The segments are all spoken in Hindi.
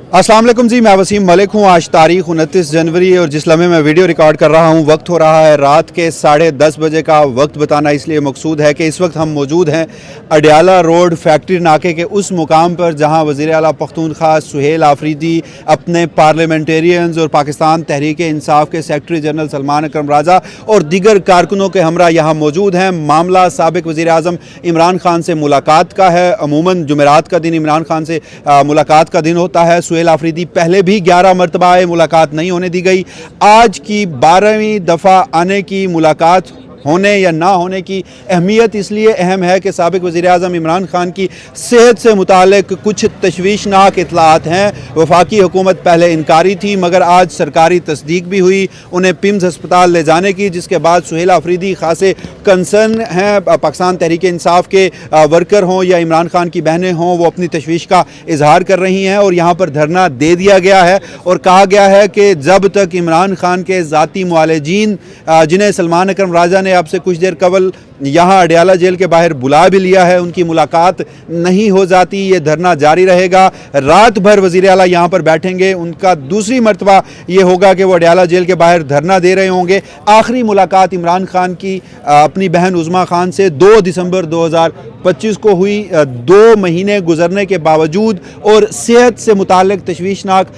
अस्सलाम वालेकुम जी, मैं वसीम मलिक हूँ। आज तारीख 29 जनवरी और जिस लम्हे मैं वीडियो रिकॉर्ड कर रहा हूँ वक्त हो रहा है रात के 10:30 बजे का। वक्त बताना इसलिए मकसूद है कि इस वक्त हम मौजूद हैं अडियाला रोड फैक्ट्री नाके के उस मुकाम पर जहाँ वज़ीर आला पख्तूनख्वा सुहेल आफरीदी अपने पार्लियामेंटेरियंस और पाकिस्तान तहरीक इंसाफ के सेक्रेटरी जनरल सलमान अकरम राजा और दीगर कारकुनों के हमरा यहाँ मौजूद हैं। मामला साबिक वज़ीर आज़म इमरान खान से मुलाकात का है। अमूमन जुमेरात का दिन इमरान खान से मुलाकात का दिन होता है। सुहेल आफरीदी पहले भी 11 मरतबा मुलाकात नहीं होने दी गई। आज की 12वीं दफ़ा आने की मुलाकात होने या ना होने की अहमियत इसलिए अहम है कि साबिक वज़ीर आज़म इमरान खान की सेहत से मुतालिक कुछ तशवीशनाक इतलात हैं। वफाकी हुकूमत पहले इनकारी थी मगर आज सरकारी तस्दीक भी हुई उन्हें पिम्स अस्पताल ले जाने की, जिसके बाद सुहेल आफरीदी खासे कंसर्न हैं। पाकिस्तान तहरीक इंसाफ के वर्कर हों या इमरान खान की बहनें हों, वो अपनी तशवीश का इजहार कर रही हैं और यहाँ पर धरना दे दिया गया है और कहा गया है कि जब तक इमरान खान के ज़ाती मुआलजीन जिन्हें सलमान अकरम राजा ने आपसे कुछ देर कबल यहाँ अडियाला जेल के बाहर बुला भी लिया है, उनकी मुलाकात नहीं हो जाती, ये धरना जारी रहेगा। रात भर वज़ीर आला यहाँ पर बैठेंगे। उनका दूसरी मरतबा ये होगा कि वो अडियाला जेल के बाहर धरना दे रहे होंगे। आखिरी मुलाकात इमरान खान की अपनी बहन उज़मा खान से 2 दिसंबर 2025 को हुई। 2 महीने गुजरने के बावजूद और सेहत से मुताल्लिक तशवीशनाक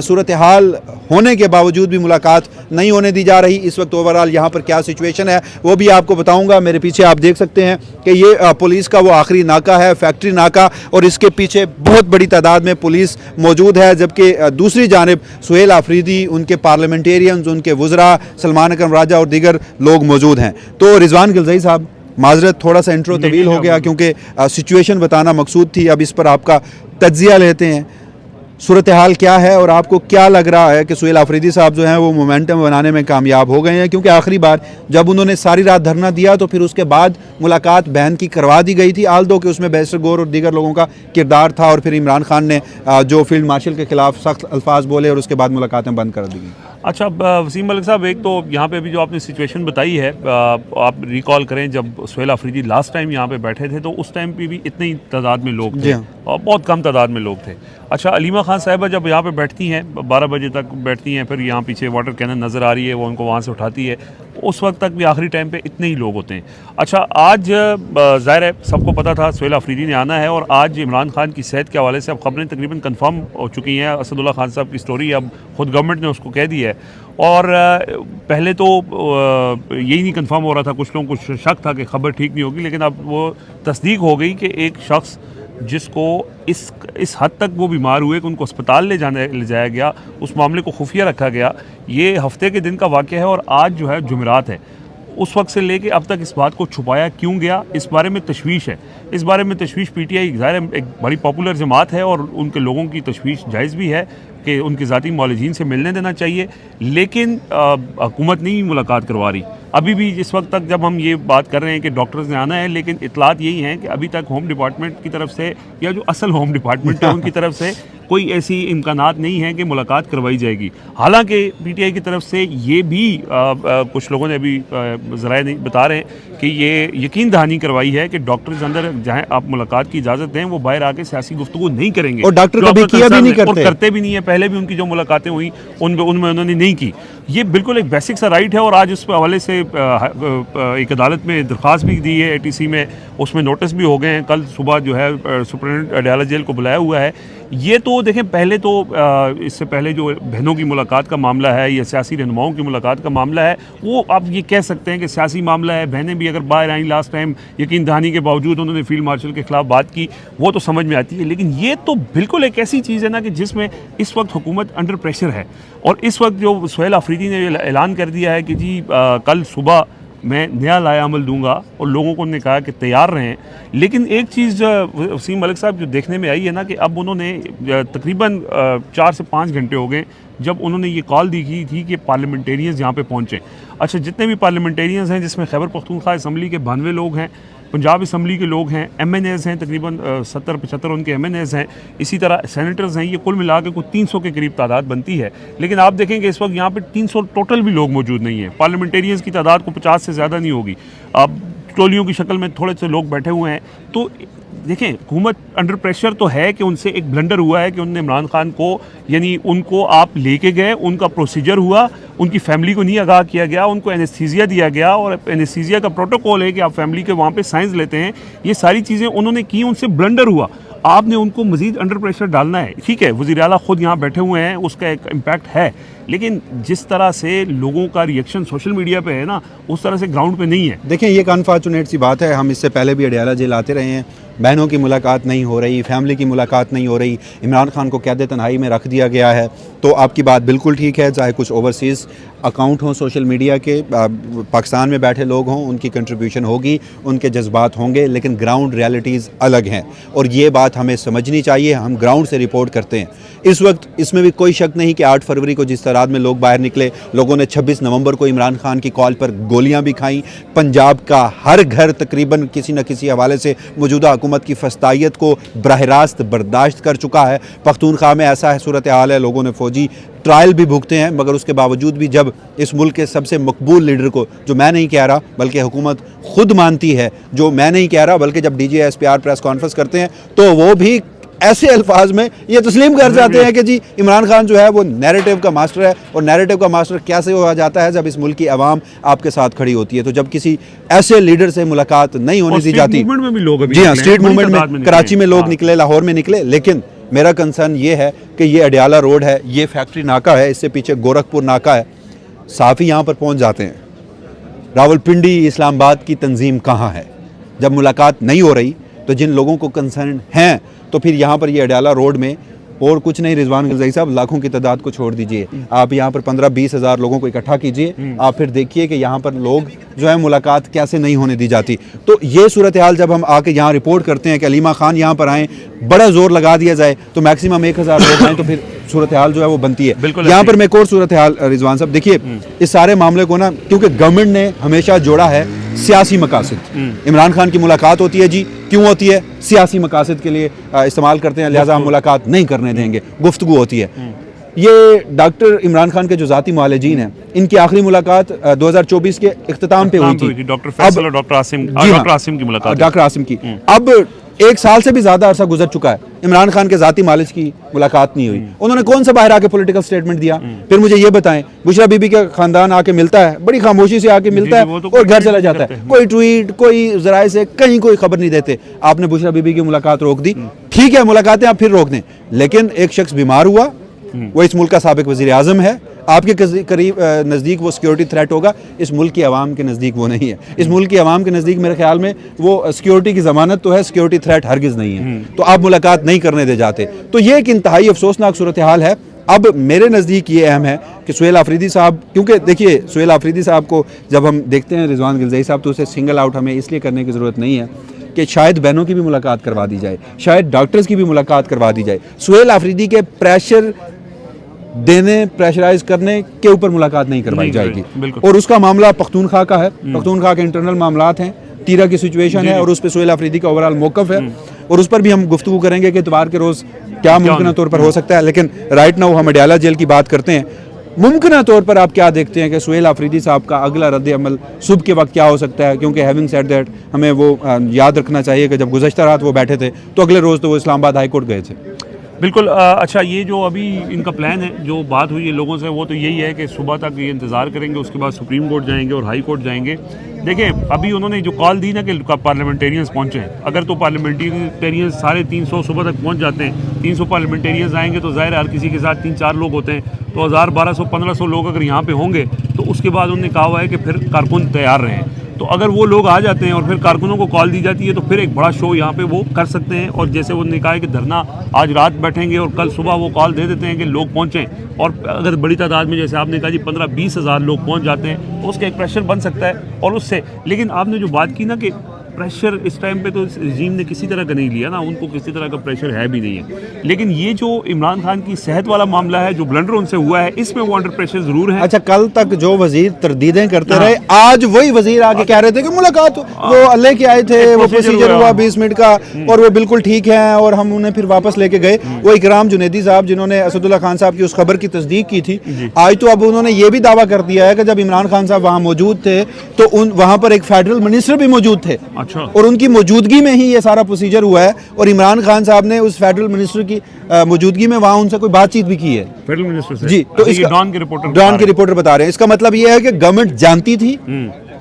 सूरत हाल होने के बावजूद भी मुलाकात नहीं होने दी जा रही। इस वक्त ओवरऑल यहाँ पर क्या सिचुएशन है वो भी आपको बताऊँगा। मेरे पीछे आप देख सकते हैं कि ये पुलिस का वो आखिरी नाका है, फैक्ट्री नाका, और इसके पीछे बहुत बड़ी तादाद में पुलिस मौजूद है। जबकि दूसरी जानिब सुहेल आफरीदी, उनके पार्लियामेंटेरियंस, उनके वज़रा, सलमान अकरम राजा और दीगर लोग मौजूद हैं। तो रिजवान गिलज़ई साहब, माजरत थोड़ा सा इंट्रो तवील हो गया क्योंकि सिचुएशन बताना मकसूद थी। अब इस पर आपका तज्जिया लेते हैं। सूरत हाल क्या है और आपको क्या लग रहा है कि सुहेल आफरीदी साहब जो हैं वो मोमेंटम बनाने में कामयाब हो गए हैं? क्योंकि आखिरी बार जब उन्होंने सारी रात धरना दिया तो फिर उसके बाद मुलाकात बहन की करवा दी गई थी, आल दो कि उसमें बैरिस्टर गौर और दीगर लोगों का किरदार था, और फिर इमरान खान ने जो फील्ड मार्शल के खिलाफ सख्त अल्फाज बोले और उसके बाद मुलाकातें बंद कर दी गई। अच्छा वसीम मलिक साहब, एक तो यहाँ पे भी जो आपने सिचुएशन बताई है, आप रिकॉल करें जब सुहेल आफरीदी लास्ट टाइम यहाँ पे बैठे थे तो उस टाइम पे भी इतनी ही तादाद में लोग थे और बहुत कम तादाद में लोग थे। अच्छा, अलीमा खान साहिबा जब यहाँ पे बैठती हैं 12 बजे तक बैठती हैं, फिर यहाँ पीछे वाटर कैनन नज़र आ रही है, वो उनको वहाँ से उठाती है, उस वक्त तक भी आखिरी टाइम पे इतने ही लोग होते हैं। अच्छा, आज ज़ाहिर है सबको पता था सुहेल आफरीदी ने आना है और आज इमरान खान की सेहत के हवाले से अब खबरें तकरीबन कन्फर्म हो चुकी हैं। असदुल्ला खान साहब की स्टोरी अब खुद गवर्नमेंट ने उसको कह दी है और पहले तो यही नहीं कन्फर्म हो रहा था, कुछ लोगों को कुछ शक था कि खबर ठीक नहीं होगी, लेकिन अब वो तस्दीक हो गई कि एक शख्स जिसको इस हद तक वो बीमार हुए कि उनको अस्पताल ले जाया गया, उस मामले को खुफिया रखा गया। ये हफ्ते के दिन का वाक़या है और आज जो है जुमेरात है। उस वक्त से लेके अब तक इस बात को छुपाया क्यों गया, इस बारे में तशवीश है। इस बारे में तशवीश पीटीआई ज़ाहिर एक बड़ी पॉपुलर जमात है और उनके लोगों की तशवीश जायज़ भी है कि उनके ज़ाती मौलजीन से मिलने देना चाहिए, लेकिन हुकूमत नहीं मुलाकात करवा रही। अभी भी इस वक्त तक जब हम ये बात कर रहे हैं कि डॉक्टर्स ने आना है, लेकिन इतलात यही हैं कि अभी तक होम डिपार्टमेंट की तरफ से या जो असल होम डिपार्टमेंट है उनकी तरफ से कोई ऐसी इम्कानात नहीं है कि मुलाकात करवाई जाएगी। हालांकि पीटीआई की तरफ से ये भी कुछ लोगों ने अभी ज़राए नहीं बता रहे हैं कि ये यकीन दहानी करवाई है कि डॉक्टर्स अंदर जहाँ आप मुलाकात की इजाज़त दें वो बाहर आके सियासी गुफ्तगू नहीं करेंगे और डॉक्टर कभी किया भी नहीं करते, और करते भी नहीं है। पहले भी उनकी जो मुलाकातें हुई उनमें उन्होंने नहीं की। ये बिल्कुल एक बेसिक सा राइट है और आज उस हवाले से एक अदालत में दरख्वास्त भी दी है ATC में, उसमें नोटिस भी हो गए हैं। कल सुबह जो है सुप्रीटेंडेंट अडियाला जेल को बुलाया हुआ है। ये तो देखें, पहले तो इससे पहले जो बहनों की मुलाकात का मामला है या सियासी रहनुमाओं की मुलाकात का मामला है, वो आप ये कह सकते हैं कि सियासी मामला है। बहनें भी अगर बाहर आई लास्ट टाइम यकीन दहानी के बावजूद उन्होंने फील्ड मार्शल के खिलाफ बात की, वो तो समझ में आती है। लेकिन ये तो बिल्कुल एक ऐसी चीज़ है ना कि जिसमें इस वक्त हुकूमत अंडर प्रेशर है और इस वक्त जो सुहेल आफरीदी ने ऐलान कर दिया है कि जी कल सुबह मैं नया लाया अमल दूंगा और लोगों को उन्होंने कहा कि तैयार रहें। लेकिन एक चीज़ वसीम मलिक साहब जो देखने में आई है ना कि अब उन्होंने तकरीबन 4 से 5 घंटे हो गए जब उन्होंने ये कॉल दी की थी कि पार्लियामेंटेरियंस यहाँ पे पहुँचें। अच्छा, जितने भी पार्लियामेंटेरियंस हैं जिसमें खैबर पख्तूनख्वा असम्बली के 92 लोग हैं, पंजाब असम्बली के लोग हैं, MNAs हैं, तकरीबन 70-75 उनके MNAs हैं, इसी तरह सेनेटर्स हैं, ये कुल मिला के कुछ 300 के करीब तादाद बनती है। लेकिन आप देखेंगे इस वक्त यहाँ पे 300 टोटल भी लोग मौजूद नहीं हैं। पार्लियामेंटेरियंस की तादाद को 50 से ज़्यादा नहीं होगी। अब टोलियों की शक्ल में थोड़े से लोग बैठे हुए हैं। तो देखें, हुकूमत अंडर प्रेशर तो है कि उनसे एक ब्लंडर हुआ है कि उन्होंने इमरान खान को, यानी उनको आप लेके गए, उनका प्रोसीजर हुआ, उनकी फैमिली को नहीं आगाह किया गया, उनको एनेस्थीसिया दिया गया, और एनेस्थीसिया का प्रोटोकॉल है कि आप फैमिली के वहाँ पे साइंस लेते हैं। ये सारी चीज़ें उन्होंने की, उनसे ब्लंडर हुआ। आपने उनको मज़ीद अंडर प्रेशर डालना है। ठीक है, वज़ीर आला खुद यहाँ बैठे हुए हैं, उसका एक इम्पैक्ट है, लेकिन जिस तरह से लोगों का रिएक्शन सोशल मीडिया पे है ना, उस तरह से ग्राउंड पे नहीं है। देखें, ये एक अनफॉर्चुनेट सी बात है। हम इससे पहले भी अडियाला जेल आते रहे हैं, बहनों की मुलाकात नहीं हो रही, फैमिली की मुलाकात नहीं हो रही, इमरान खान को कैद तन्हाई में रख दिया गया है। तो आपकी बात बिल्कुल ठीक है, चाहे कुछ ओवरसीज़ अकाउंट हों सोशल मीडिया के, पाकिस्तान में बैठे लोग हों, उनकी कंट्रीब्यूशन होगी, उनके जज्बात होंगे, लेकिन ग्राउंड रियलिटीज़ अलग हैं और ये बात हमें समझनी चाहिए। हम ग्राउंड से रिपोर्ट करते हैं। इस वक्त इसमें भी कोई शक नहीं कि 8 फरवरी को जिस तादाद में लोग बाहर निकले, लोगों ने 26 नवंबर को इमरान खान की कॉल पर गोलियां भी खाईं। पंजाब का हर घर तकरीबन किसी न किसी हवाले से मौजूदा हुकूमत की फस्तायत को बराह रास्त बर्दाश्त कर चुका है। पख्तूनख्वा में ऐसा है सूरत हाल है, लोगों ने फौजी ट्रायल भी भुगते हैं, मगर उसके बावजूद भी जब इस मुल्क के सबसे मकबूल लीडर को, जो मैं नहीं कह रहा बल्कि हुकूमत खुद मानती है, जो मैं नहीं कह रहा बल्कि जब DGSPR प्रेस कॉन्फ्रेंस करते हैं तो वो भी ऐसे अल्फाज में ये तस्लीम कर जाते हैं कि जी इमरान खान जो है वो नैरेटिव का मास्टर है। और नैरेटिव का मास्टर कैसे हो जाता है? जब इस मुल्क की आवाम आपके साथ खड़ी होती है। तो जब किसी ऐसे लीडर से मुलाकात नहीं होने दी जाती, जी हाँ, स्ट्रीट मूवमेंट में कराची में लोग निकले, लाहौर में निकले, लेकिन मेरा कंसर्न ये है कि ये अडियाला रोड है, ये फैक्ट्री नाका है, इससे पीछे गोरखपुर नाका है, साफ़ी यहाँ पर पहुँच जाते हैं। रावलपिंडी इस्लामाबाद की तंजीम कहाँ है? जब मुलाकात नहीं हो रही तो जिन लोगों को कंसर्न हैं, तो फिर यहाँ पर ये अडियाला रोड में और कुछ नहीं, रिजवान गिलज़ाई साहब, लाखों की तादाद को छोड़ दीजिए, आप यहाँ पर 15-20 हज़ार लोगों को इकट्ठा कीजिए, आप फिर देखिए कि यहाँ पर लोग जो है मुलाकात कैसे नहीं होने दी जाती। तो ये सूरत हाल जब हम आके यहाँ रिपोर्ट करते हैं कि अलीमा खान यहाँ पर आएँ, बड़ा जोर लगा दिया जाए तो मैक्सिमम 1000 लोग आएँ, तो फिर सूरत हाल जो है वो बनती है। यहाँ पर मैं एक और सूरत हाल, रिजवान साहब देखिए, इस सारे मामले को ना, क्योंकि गवर्नमेंट ने हमेशा जोड़ा है सियासी मकासद। इमरान खान की मुलाकात होती है जी, क्यों होती है? सियासी मकासद के लिए इस्तेमाल करते हैं, लिहाजा हम मुलाकात नहीं करने देंगे, गुफ्तगू होती है। ये डॉक्टर इमरान खान के जो ज़ाती मुआलिजीन हैं, इनकी आखिरी मुलाकात 2024 के इख्तिताम पे हुई थी, डॉक्टर फैसल और डॉक्टर आसिम की मुलाकात, डॉक्टर आसिम की। अब 1 साल से भी ज़्यादा अरसा गुजर चुका है, इमरान खान के ज़ाती मालिज की मुलाकात नहीं हुई। उन्होंने कौन सा बाहर आके पॉलिटिकल स्टेटमेंट दिया? फिर मुझे ये बताएं, बुशरा बीबी का खानदान आके मिलता है, बड़ी खामोशी से आके मिलता है और घर चला जाता है, कोई ट्वीट, कोई ज़राए से कहीं कोई खबर नहीं देते। आपने बुशरा बीबी की मुलाकात रोक दी, ठीक है, मुलाकातें आप फिर रोक दें, लेकिन एक शख्स बीमार हुआ, वो इस मुल्क का साबिक वज़ीर आज़म है, आपके करीब नज़दीक वो सिक्योरिटी थ्रेट होगा, इस मुल्क की आवाम के नज़दीक वो नहीं है। इस मुल्क की आवाम के नज़दीक मेरे ख्याल में वो सिक्योरिटी की ज़मानत तो है, सिक्योरिटी थ्रेट हरगिज़ नहीं है। तो आप मुलाकात नहीं करने दे जाते, तो ये एक इंतहाई अफसोसनाक सूरत हाल है। अब मेरे नज़दीक ये अहम है कि सुहेल आफरीदी साहब, क्योंकि देखिए सुहेल आफरीदी साहब को जब हम देखते हैं, रिजवान गिलज़ाई साहब, तो उसे सिंगल आउट हमें इसलिए करने की ज़रूरत नहीं है कि शायद बहनों की भी मुलाकात करवा दी जाए, शायद डॉक्टर्स की भी मुलाकात करवा दी जाए। सुहेल आफरीदी के प्रेशर देने, प्रेशराइज करने के ऊपर मुलाकात नहीं करवाई जाएगी। और उसका मामला पख्तूनख्वा का है, पख्तूनख्वा के इंटरनल मामलात हैं, तीरा की सिचुएशन है और उस पर सुहेल आफरीदी का ओवरऑल मौक़िफ़ है, और उस पर भी हम गुफ्तगू करेंगे कि इतवार के रोज़ क्या मुमकिन तौर पर हो सकता है। लेकिन राइट नाउ हम अडियाला जेल की बात करते हैं। मुमकिन तौर पर आप क्या देखते हैं कि सुहेल आफरीदी साहब का अगला रद्द अमल सुबह के वक्त क्या हो सकता है? क्योंकि हैविंग सेड दैट, हमें वो याद रखना चाहिए कि जब गुज़श्ता रात वो बैठे थे तो अगले रोज़ तो वो इस्लामाबाद हाई कोर्ट गए थे। बिल्कुल। अच्छा, ये जो अभी इनका प्लान है, जो बात हुई है लोगों से, वो तो यही है कि सुबह तक ये इंतज़ार करेंगे, उसके बाद सुप्रीम कोर्ट जाएंगे और हाई कोर्ट जाएंगे। देखें, अभी उन्होंने जो कॉल दी ना कि पार्लियामेंटेरियंस पहुँचे, अगर तो पार्लियामेंटेरियंस साढ़े 300 सुबह तक पहुँच जाते हैं, 300 पार्लियामेंटेरियंस आएंगे तो ज़ाहिर हर किसी के साथ 3-4 लोग होते हैं, तो 1000, 1200, 1500 लोग अगर यहाँ पे होंगे तो उसके बाद उन्होंने कहा हुआ है कि फिर कारकुन तैयार रहें। तो अगर वो लोग आ जाते हैं और फिर कारकुनों को कॉल दी जाती है तो फिर एक बड़ा शो यहाँ पे वो कर सकते हैं। और जैसे उन्होंने कहा है कि धरना आज रात बैठेंगे और कल सुबह वो कॉल दे देते हैं कि लोग पहुँचें, और अगर बड़ी तादाद में, जैसे आपने कहा जी, 15-20 हज़ार लोग पहुँच जाते हैं तो उसका एक प्रेशर बन सकता है। और उससे, लेकिन आपने जो बात की ना कि प्रेशर इस टाइम पे तो इस रजीम ने किसी तरह का नहीं लिया ना, उनको किसी तरह का प्रेशर है भी नहीं है। लेकिन ये जो इमरान खान की सेहत वाला मामला है, जो ब्लंडर उनसे हुआ है, इसमें वो अंडर प्रेशर जरूर है। अच्छा, कल तक जो वजीर तरदीदें करते रहे, आज वही वजीर आके कह रहे थे कि मुलाकात वो अल्लाह के आए थे, वो प्रोसीजर हुआ 20 मिनट का और वो बिल्कुल ठीक है, और हम उन्हें फिर वापस लेके गए। वो इकराम जुनैदी साहब जिन्होंने असदुल्ला खान साहब की उस खबर की तस्दीक की थी, आज तो अब उन्होंने ये भी दावा कर दिया है कि जब इमरान खान साहब वहाँ मौजूद थे तो वहाँ पर एक फेडरल मिनिस्टर भी मौजूद थे। अच्छा। और उनकी मौजूदगी में ही ये सारा प्रोसीजर हुआ है, और इमरान खान साहब ने उस फेडरल मिनिस्टर की मौजूदगी में वहाँ उनसे कोई बातचीत भी की है फेडरल मिनिस्टर से। जी। तो इसका डॉन के रिपोर्टर बता रहे हैं। इसका मतलब ये है कि गवर्नमेंट जानती थी।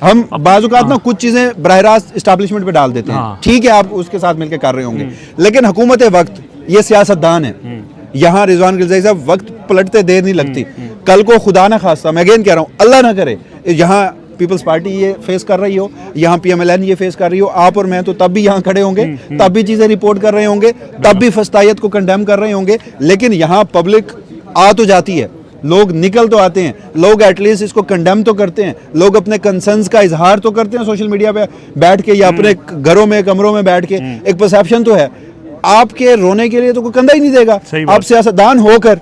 हम बाजुकात ना कुछ चीजें बराह रास्त एस्टैब्लिशमेंट पे डाल देते हैं, ठीक है आप उसके साथ मिलकर कर रहे होंगे, लेकिन हुकूमत वक्त ये सियासतदान है। यहाँ रिजवान गिलज़ाई साहब वक्त पलटते देर नहीं लगती। कल को खुदा ना खास्ता, मैं अगेन कह रहा हूँ, अल्लाह ना करे यहाँ पीपल्स पार्टी ये फेस कर रही हो, यहाँ PMLN ये फेस कर रही हो, आप और मैं तो तब भी यहाँ खड़े होंगे, तब भी चीजें रिपोर्ट कर रहे होंगे, तब भी फस्तायत को कंडेम कर रहे होंगे। लेकिन यहाँ पब्लिक आ तो जाती है, लोग निकल तो आते हैं, लोग एटलीस्ट इसको कंडेम तो करते हैं, लोग अपने कंसर्न्स का इजहार तो करते हैं सोशल मीडिया पे बैठ के या अपने घरों में कमरों में बैठ के। एक परसेप्शन तो है। आपके रोने के लिए तो कोई कंधा ही नहीं देगा। आप सियासतदान होकर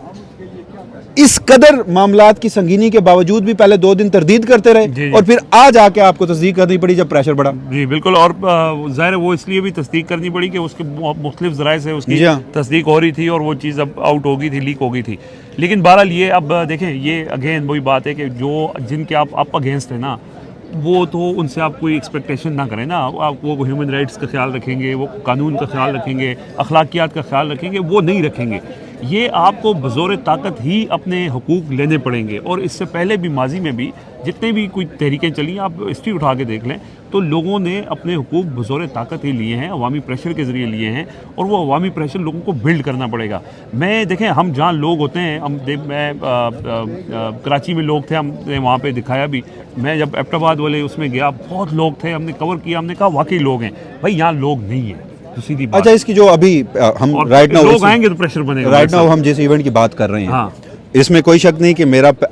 इस कदर मामलात की संगीनी के बावजूद भी पहले 2 दिन तरदीद करते रहे, और फिर आज आके आपको तस्दीक करनी पड़ी जब प्रेशर बढ़ा। जी बिल्कुल। और ज़ाहिर है वो इसलिए भी तस्दीक करनी पड़ी कि उसके मुख्तलिफ ज़राए से उसकी तस्दीक हो रही थी और वो चीज़ अब आउट हो गई थी, लीक हो गई थी। लेकिन बहरहाल ये अब देखें, ये अगेन वही बात है कि जो जिनके आप अगेंस्ट है ना, वो तो उनसे आप कोई एक्सपेक्टेशन ना करें ना। आप वो ह्यूमन राइट्स का ख्याल रखेंगे, वो कानून का ख्याल रखेंगे, अखलाकियात का ख्याल रखेंगे, वो नहीं रखेंगे। ये आपको बज़ोर ताकत ही अपने हुकूक लेने पड़ेंगे। और इससे पहले भी माजी में भी जितने भी कोई तहरीकें चली, आप हिस्ट्री उठा के देख लें, तो लोगों ने अपने हुकूक बज़ोर ताकत ही लिए हैं, अवामी प्रेशर के ज़रिए लिए हैं, और वो अवामी प्रेशर लोगों को बिल्ड करना पड़ेगा। मैं देखें, हम जहाँ लोग होते हैं, मैं कराची में लोग थे, हमने वहाँ पे दिखाया भी। मैं जब एबटाबाद वाले उसमें गया, बहुत लोग थे, हमने कवर किया, हमने कहा वाकई लोग हैं भाई, यहाँ लोग नहीं है। सीधी बात। अच्छा, इसकी जो अभी हम राइट नाउ लोग आएंगे तो प्रेशर बनेगा। राइट नाउ हम जिस इवेंट की बात कर रहे हैं, इसमें कोई शक नहीं कि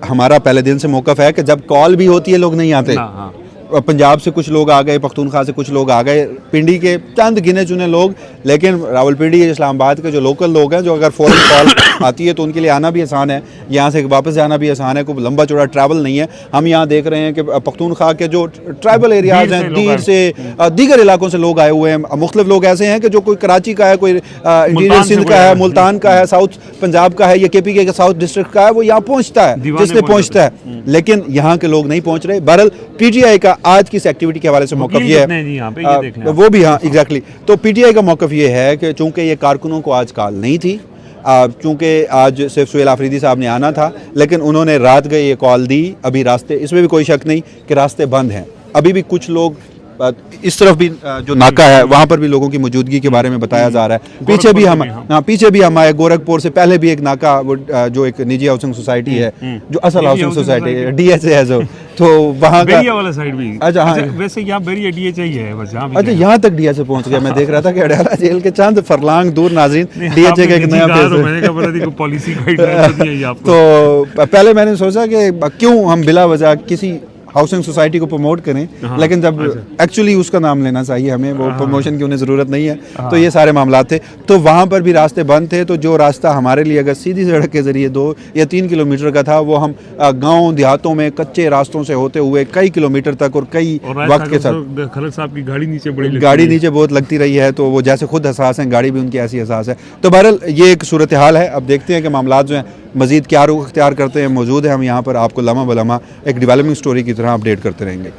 हमारा पहले दिन से मौक़िफ़ है कि जब कॉल भी होती है लोग नहीं आते। पंजाब से कुछ लोग आ गए, पख्तूनख्वा से कुछ लोग आ गए, पिंडी के चंद गिने चुने लोग, लेकिन रावलपिंडी इस्लामाबाद के जो लोकल लोग हैं, जो अगर फ़ौरन कॉल आती है तो उनके लिए आना भी आसान है, यहाँ से वापस जाना भी आसान है, कोई लंबा चौड़ा ट्रैवल नहीं है। हम यहाँ देख रहे हैं कि पख्तूनख्वा के जो ट्राइबल एरियाज़ हैं, दीर से दीगर इलाकों से लोग आए हुए हैं। मुख्तलिफ लोग ऐसे हैं कि जो कोई कराची का है, कोई इंटीरियर सिंध का है, मुल्तान का है, साउथ पंजाब का है, या KPK के साउथ डिस्ट्रिक्ट का है, वो यहाँ पहुँचता है जिसने पहुँचता है, लेकिन यहाँ के लोग नहीं पहुँच रहे। बहरहाल PTI का आज की इस एक्टिविटी के हवाले से मौक़िफ़ ये है, वो भी हाँ एग्जैक्टली। तो PTI का मौक़िफ़ ये है कि चूँकि ये कारकुनों को आज कॉल नहीं थी, चूँकि आज सिर्फ सुहेल आफरीदी साहब ने आना था, लेकिन उन्होंने रात गए ये कॉल दी। अभी रास्ते, इसमें भी कोई शक नहीं कि रास्ते बंद हैं। अभी भी कुछ लोग इस तरफ भी जो नाका है वहाँ पर भी लोगों की मौजूदगी के बारे में बताया जा रहा है। पीछे भी हम आए गोरखपुर से पहले भी एक नाका, जो एक निजी हाउसिंग सोसाइटी है, जो असल हाउसिंग सोसाइटी है, DHA है जो, तो वहाँ का वाला साइड भी। अच्छा हाँ, वैसे यहाँ बेरिया DHA ही है बस। अच्छा, यहाँ तक DHA पहुँच गया। मैं देख रहा था कि अडयाला जेल के चंद फरलांग दूर नाज़रीन DHA का एक नया पॉलिसी। तो पहले मैंने सोचा कि क्यों हम बिला वजह किसी हाउसिंग सोसाइटी को प्रमोट करें, लेकिन जब एक्चुअली उसका नाम लेना चाहिए हमें, वो प्रमोशन की उन्हें ज़रूरत नहीं है। तो ये सारे मामला थे, तो वहाँ पर भी रास्ते बंद थे। तो जो रास्ता हमारे लिए अगर सीधी सड़क के ज़रिए 2 या 3 किलोमीटर का था, वो हम गाँव देहातों में कच्चे रास्तों से होते हुए कई किलोमीटर तक और कई वक्त के साथ। खलक साहब की गाड़ी नीचे बहुत लगती रही है, तो वो जैसे खुद हसास हैं, गाड़ी भी उनकी ऐसी हसास है। तो बहरहाल ये एक सूरत हाल है। अब देखते हैं कि मामला जो हैं मज़ीद क्या रुख अख्तियार करते हैं। मौजूद है हम यहाँ पर, आपको लम्हा बलम्हा एक डेवलपिंग स्टोरी की तरह अपडेट करते रहेंगे।